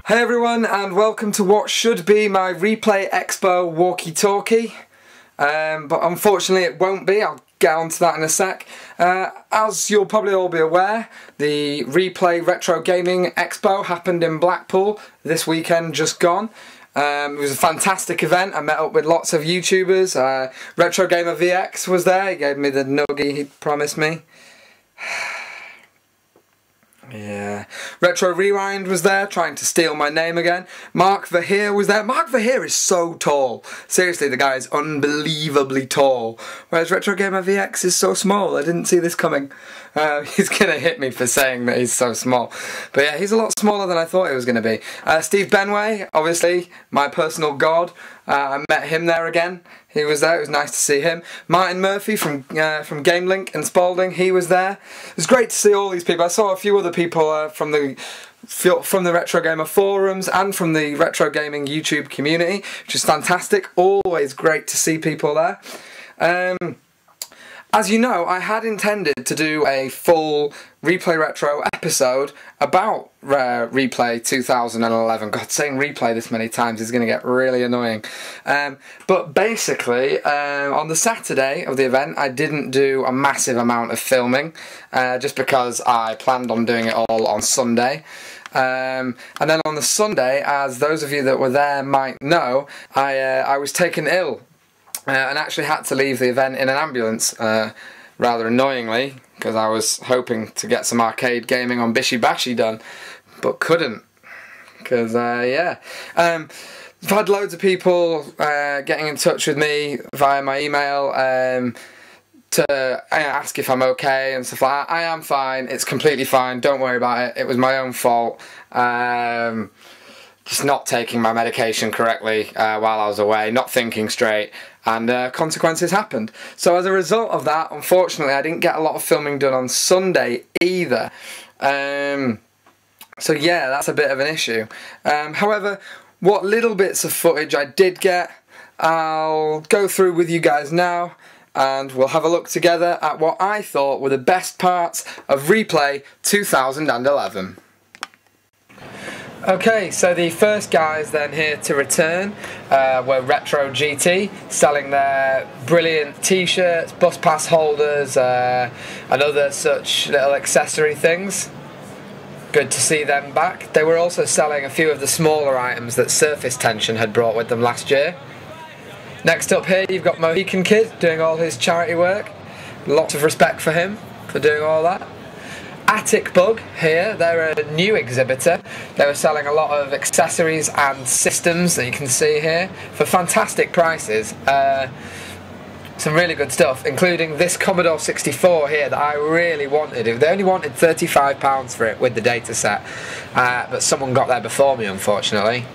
Hey everyone, and welcome to what should be my Replay Expo Walkie Talkie, but unfortunately it won't be. I'll get onto that in a sec. As you'll probably all be aware, the ReplayRetro Gaming Expo happened in Blackpool this weekend just gone. It was a fantastic event. I met up with lots of YouTubers. Retro Gamer VX was there. He gave me the nuggie he promised me. Yeah. Retro Rewind was there, trying to steal my name again. Mark Verheer was there. Mark Verheer is so tall. Seriously, the guy is unbelievably tall. Whereas Retro Gamer VX is so small. I didn't see this coming. He's gonna hit me for saying that he's so small. But yeah, he's a lot smaller than I thought he was gonna be. Steve Benway, obviously, my personal god. I met him there again. He was there. It was nice to see him. Martin Murphy from GameLink and Spalding, he was there. It was great to see all these people. I saw a few other people from the Retro Gamer forums and from the Retro Gaming YouTube community, which is fantastic. Always great to see people there. As you know, I had intended to do a full Replay Retro episode about Replay 2011. God, saying replay this many times is going to get really annoying. But basically, on the Saturday of the event, I didn't do a massive amount of filming, just because I planned on doing it all on Sunday. And then on the Sunday, as those of you that were there might know, I was taken ill. And actually had to leave the event in an ambulance, rather annoyingly, because I was hoping to get some arcade gaming on Bishi Bashi done, but couldn't, because, yeah. I've had loads of people getting in touch with me via my email to ask if I'm okay and stuff like that. I am fine, it's completely fine, don't worry about it, it was my own fault. Just not taking my medication correctly while I was away, not thinking straight, and consequences happened. So as a result of that, unfortunately, I didn't get a lot of filming done on Sunday either. So yeah, that's a bit of an issue. However, what little bits of footage I did get, I'll go through with you guys now, and we'll have a look together at what I thought were the best parts of Replay 2011. Okay, so the first guys then here to return were Retro GT, selling their brilliant t-shirts, bus pass holders, and other such little accessory things. Good to see them back. They were also selling a few of the smaller items that Surface Tension had brought with them last year. Next up here you've got Mohican Kid doing all his charity work. Lots of respect for him for doing all that. Attic Bug here, they're a new exhibitor. They were selling a lot of accessories and systems that you can see here for fantastic prices. Some really good stuff, including this Commodore 64 here that I really wanted. They only wanted £35 for it with the data set, but someone got there before me, unfortunately.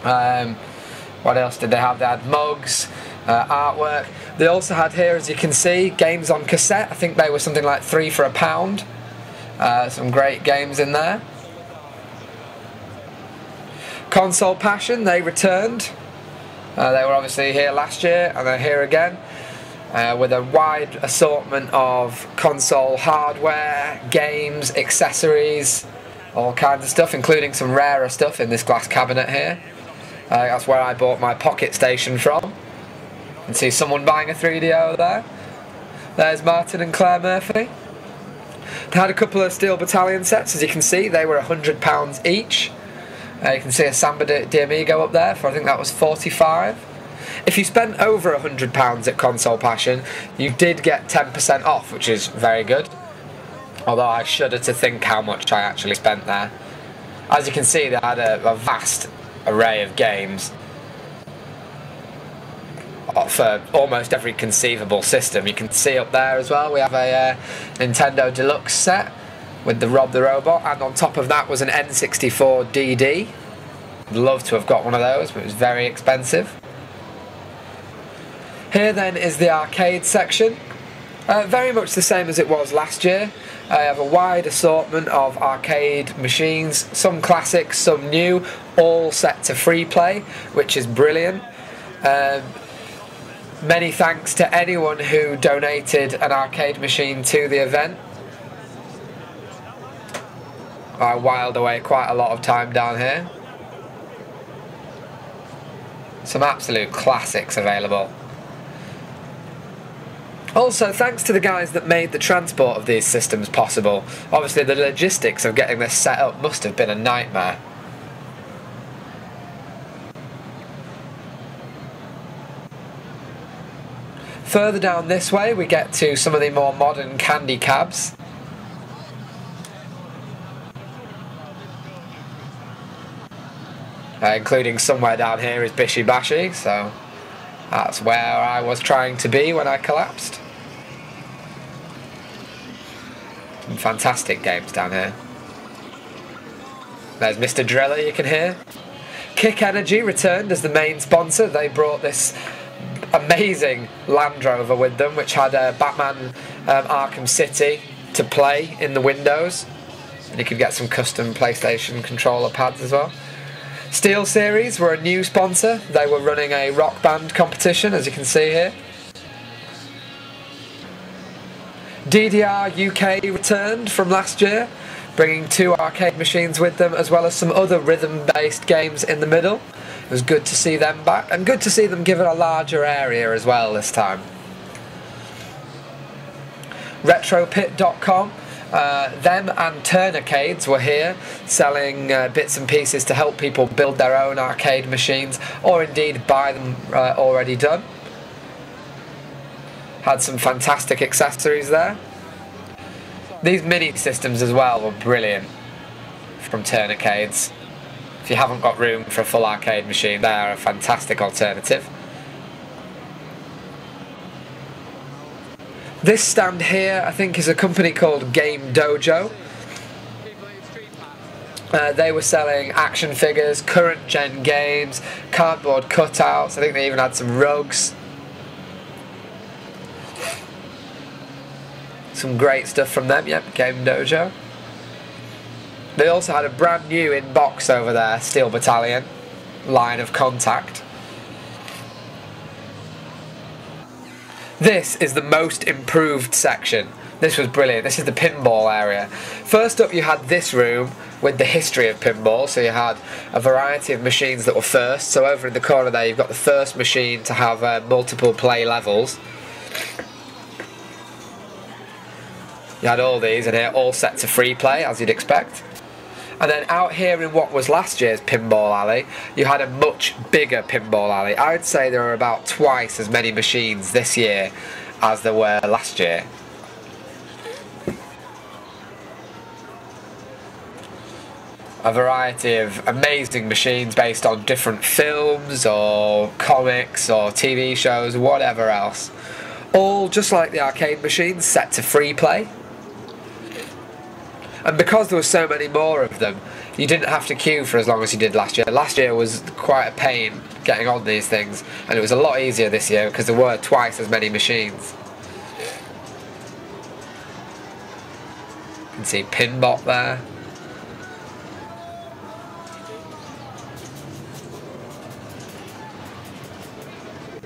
What else did they have? They had mugs, artwork. They also had here, as you can see, games on cassette. I think they were something like 3 for £1. Some great games in there. Console Passion, they returned. They were obviously here last year and they're here again with a wide assortment of console hardware, games, accessories, all kinds of stuff, including some rarer stuff in this glass cabinet here. That's where I bought my Pocket Station from. You can see someone buying a 3DO there. There's Martin and Claire Murphy. They had a couple of Steel Battalion sets, as you can see. They were £100 each. You can see a Samba de Amigo up there for, I think that was £45. If you spent over £100 at Console Passion, you did get 10% off, which is very good. Although I shudder to think how much I actually spent there. As you can see, they had a vast array of games for almost every conceivable system. You can see up there as well we have a Nintendo Deluxe set with the Rob the Robot, and on top of that was an N64 DD. I'd love to have got one of those, but it was very expensive. Here then is the arcade section, very much the same as it was last year. I have a wide assortment of arcade machines, some classics, some new, all set to free play, which is brilliant. Many thanks to anyone who donated an arcade machine to the event. I whiled away quite a lot of time down here. Some absolute classics available. Also, thanks to the guys that made the transport of these systems possible. Obviously the logistics of getting this set up must have been a nightmare. Further down this way we get to some of the more modern candy cabs. Including somewhere down here is Bishi Bashi, so that's where I was trying to be when I collapsed. Some fantastic games down here. There's Mr. Driller, you can hear. Kick Energy returned as the main sponsor. They brought this amazing Land Rover with them, which had Batman Arkham City to play in the windows. And you could get some custom PlayStation controller pads as well. Steel Series were a new sponsor. They were running a rock band competition, as you can see here. DDR UK returned from last year, bringing 2 arcade machines with them, as well as some other rhythm-based games in the middle. It was good to see them back, and good to see them give it a larger area as well this time. RetroPit.com. Them and Turnarcades were here selling bits and pieces to help people build their own arcade machines, or indeed buy them already done. Had some fantastic accessories there. These mini systems as well were brilliant from Turnarcades. If you haven't got room for a full arcade machine, they are a fantastic alternative. This stand here, I think, is a company called Game Dojo. They were selling action figures, current gen games, cardboard cutouts. I think they even had some rugs. Some great stuff from them, yep, Game Dojo. They also had a brand new in-box over there, Steel Battalion, Line of Contact. This is the most improved section. This was brilliant. This is the pinball area. First up you had this room with the history of pinball, so you had a variety of machines that were first. So over in the corner there you've got the first machine to have multiple play levels. You had all these in here, all set to free play, as you'd expect. And then out here in what was last year's pinball alley, you had a much bigger pinball alley. I'd say there were about twice as many machines this year as there were last year. A variety of amazing machines based on different films or comics or TV shows, whatever else. All just like the arcade machines, set to free play. And because there were so many more of them, you didn't have to queue for as long as you did last year. Last year was quite a pain getting on these things, and it was a lot easier this year because there were twice as many machines. You can see Pinbot there.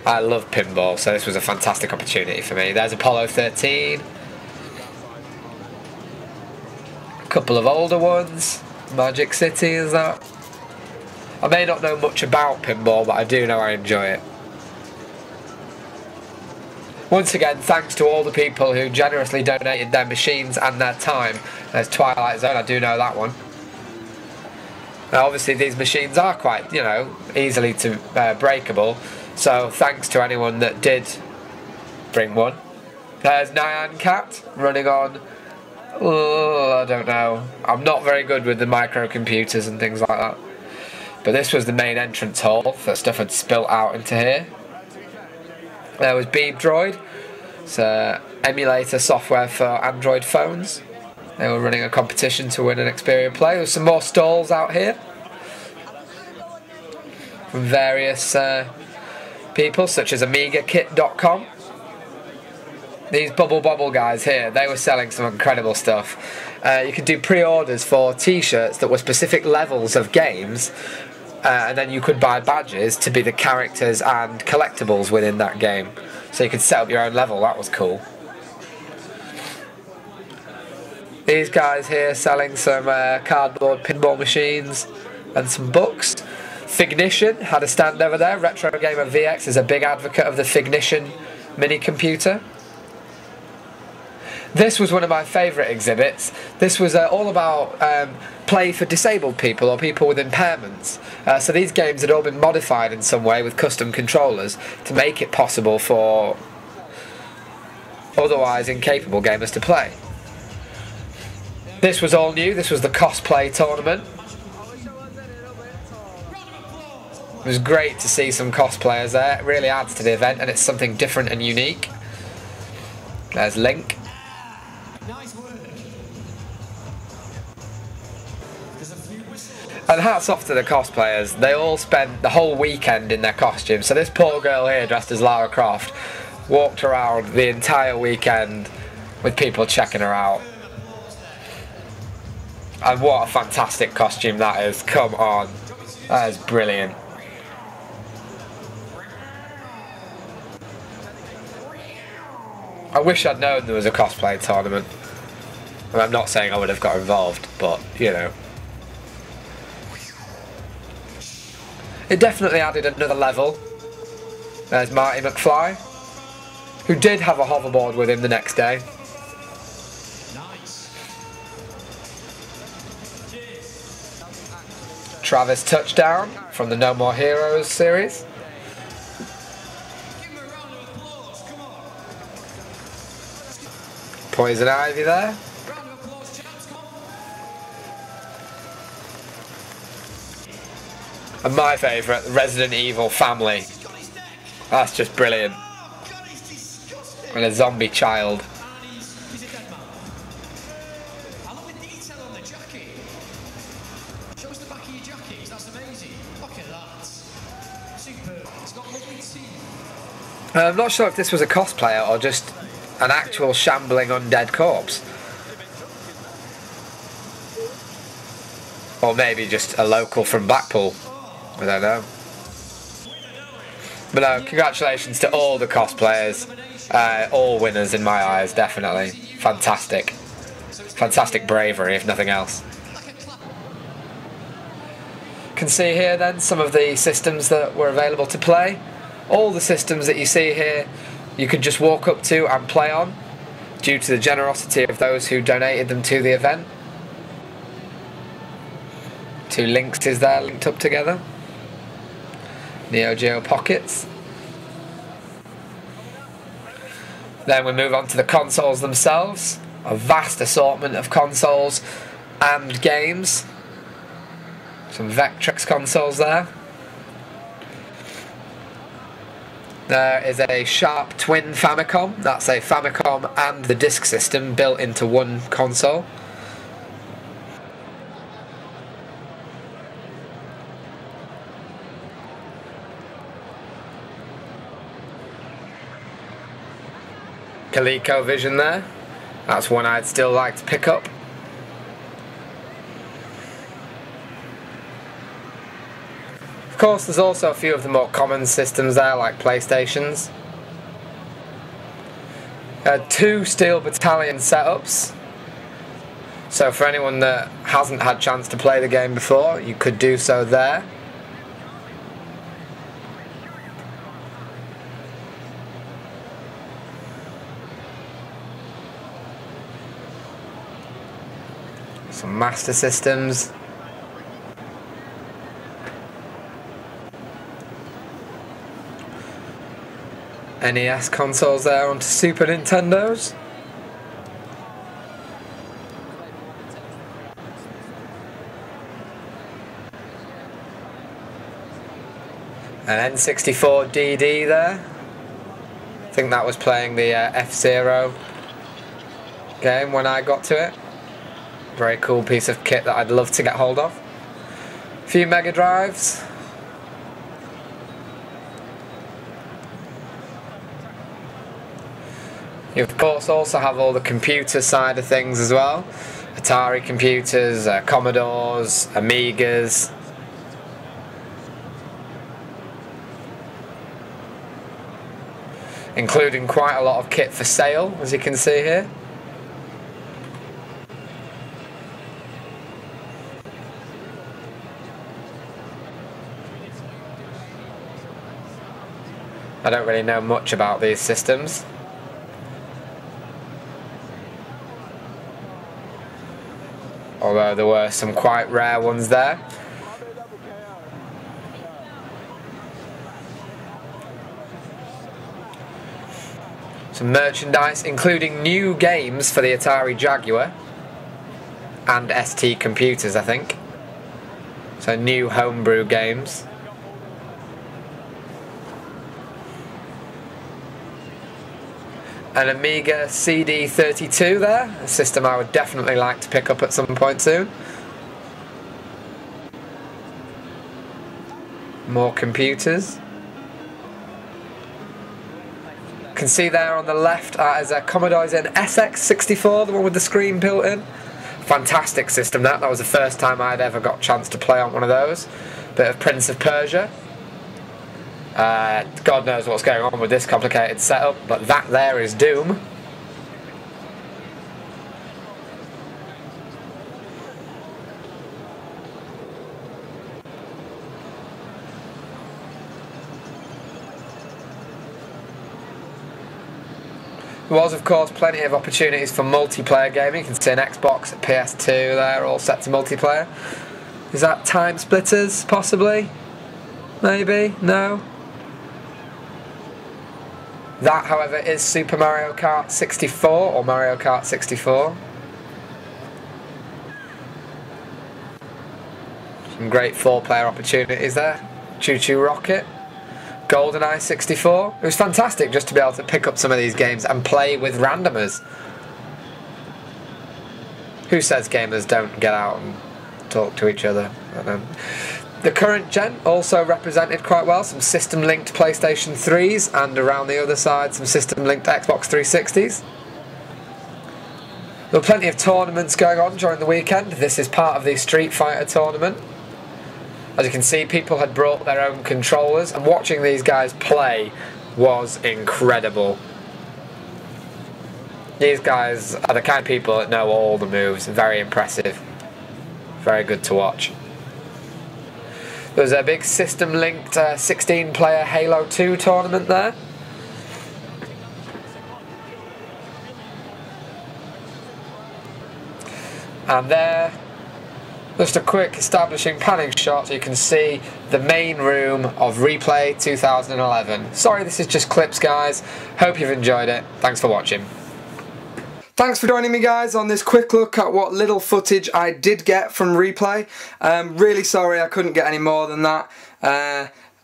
I love pinball, so this was a fantastic opportunity for me. There's Apollo 13. Couple of older ones. Magic City is that. I may not know much about pinball, but I do know I enjoy it. Once again, thanks to all the people who generously donated their machines and their time. There's Twilight Zone, I do know that one. Now obviously these machines are quite, you know, easily breakable, so thanks to anyone that did bring one. There's Nyan Cat running on, oh, I don't know. I'm not very good with the microcomputers and things like that. But this was the main entrance hall. That stuff had spilt out into here. There was Beeb Droid. It's emulator software for Android phones. They were running a competition to win an Xperia Play. There's some more stalls out here from various people, such as AmigaKit.com. These Bubble Bobble guys here, they were selling some incredible stuff. You could do pre-orders for t-shirts that were specific levels of games, and then you could buy badges to be the characters and collectibles within that game. So you could set up your own level, that was cool. These guys here selling some cardboard pinball machines and some books. Fignition had a stand over there. Retro Gamer VX is a big advocate of the Fignition mini computer. This was one of my favourite exhibits. This was all about play for disabled people or people with impairments. So these games had all been modified in some way with custom controllers to make it possible for otherwise incapable gamers to play. This was all new. This was the cosplay tournament. It was great to see some cosplayers there. It really adds to the event, and it's something different and unique. There's Link. And hats off to the cosplayers. They all spent the whole weekend in their costumes. So this poor girl here dressed as Lara Croft walked around the entire weekend with people checking her out. And what a fantastic costume that is. Come on. That is brilliant. I wish I'd known there was a cosplay tournament. And I'm not saying I would have got involved, but, you know. It definitely added another level. There's Marty McFly, who did have a hoverboard with him the next day. Travis Touchdown from the No More Heroes series. Poison Ivy there. And my favourite, Resident Evil family. That's just brilliant. And a zombie child. I'm not sure if this was a cosplayer or just an actual shambling undead corpse. Or maybe just a local from Blackpool. I don't know. But no, congratulations to all the cosplayers. All winners in my eyes, definitely. Fantastic. Fantastic bravery, if nothing else. You can see here then some of the systems that were available to play. All the systems that you see here you could just walk up to and play on due to the generosity of those who donated them to the event. Two Lynx is there linked up together. Neo Geo Pockets. Then we move on to the consoles themselves. A vast assortment of consoles and games. Some Vectrex consoles there. There is a Sharp Twin Famicom. That's a Famicom and the disk system built into one console. ColecoVision there. That's one I'd still like to pick up. Of course, there's also a few of the more common systems there, like PlayStations. Two Steel Battalion setups. So for anyone that hasn't had a chance to play the game before, you could do so there. Some Master Systems. NES consoles there onto Super Nintendos. An N64 DD there. I think that was playing the F-Zero game when I got to it. Very cool piece of kit that I'd love to get hold of. A few Mega Drives. You of course also have all the computer side of things as well. Atari computers, Commodores, Amigas. Including quite a lot of kit for sale, as you can see here. I don't really know much about these systems. Although there were some quite rare ones there. Some merchandise, including new games for the Atari Jaguar and ST computers, I think. So new homebrew games. An Amiga CD32 there, a system I would definitely like to pick up at some point soon. More computers. You can see there on the left is a Commodore Zen SX64, the one with the screen built in. Fantastic system that. That was the first time I'd ever got a chance to play on one of those. Bit of Prince of Persia. God knows what's going on with this complicated setup, but that there is Doom. There was, of course, plenty of opportunities for multiplayer gaming. You can see an Xbox, a PS2 there, all set to multiplayer. Is that Time Splitters, possibly? Maybe? No? That, however, is Super Mario Kart 64, or Mario Kart 64. Some great 4-player opportunities there. Choo Choo Rocket. GoldenEye 64. It was fantastic just to be able to pick up some of these games and play with randomers. Who says gamers don't get out and talk to each other? I don't know. The current gen also represented quite well. Some system-linked PlayStation 3s and around the other side some system-linked Xbox 360s. There were plenty of tournaments going on during the weekend. This is part of the Street Fighter tournament. As you can see, people had brought their own controllers, and watching these guys play was incredible. These guys are the kind of people that know all the moves. Very impressive. Very good to watch. There was a big system-linked 16-player Halo 2 tournament there. And there, just a quick establishing panning shot so you can see the main room of Replay 2011. Sorry, this is just clips, guys. Hope you've enjoyed it. Thanks for watching. Thanks for joining me, guys, on this quick look at what little footage I did get from Replay. Really sorry I couldn't get any more than that.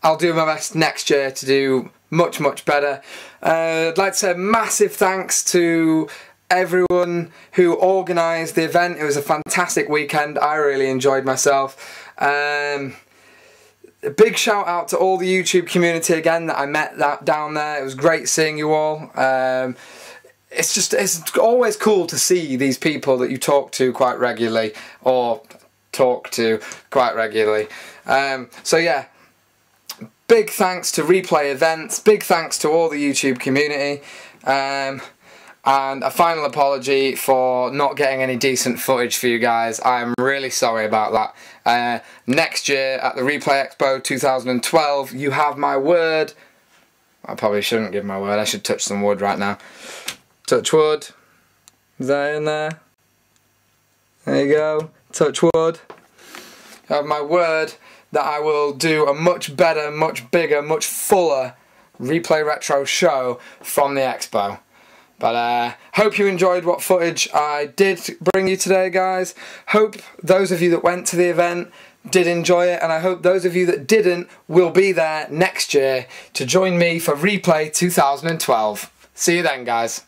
I'll do my best next year to do much, much better. I'd like to say a massive thanks to everyone who organised the event. It was a fantastic weekend. I really enjoyed myself. A big shout out to all the YouTube community again that I met down there. It was great seeing you all. It's always cool to see these people that you talk to quite regularly, or talk to quite regularly. So yeah, big thanks to Replay Events, big thanks to all the YouTube community, and a final apology for not getting any decent footage for you guys. I'm really sorry about that. Next year at the Replay Expo 2012, you have my word. I probably shouldn't give my word, I should touch some wood right now. Touch wood. Is that in there? There you go. Touch wood. I have my word that I will do a much better, much bigger, much fuller Replay Retro show from the Expo. But hope you enjoyed what footage I did bring you today, guys. Hope those of you that went to the event did enjoy it, and I hope those of you that didn't will be there next year to join me for Replay 2012. See you then, guys.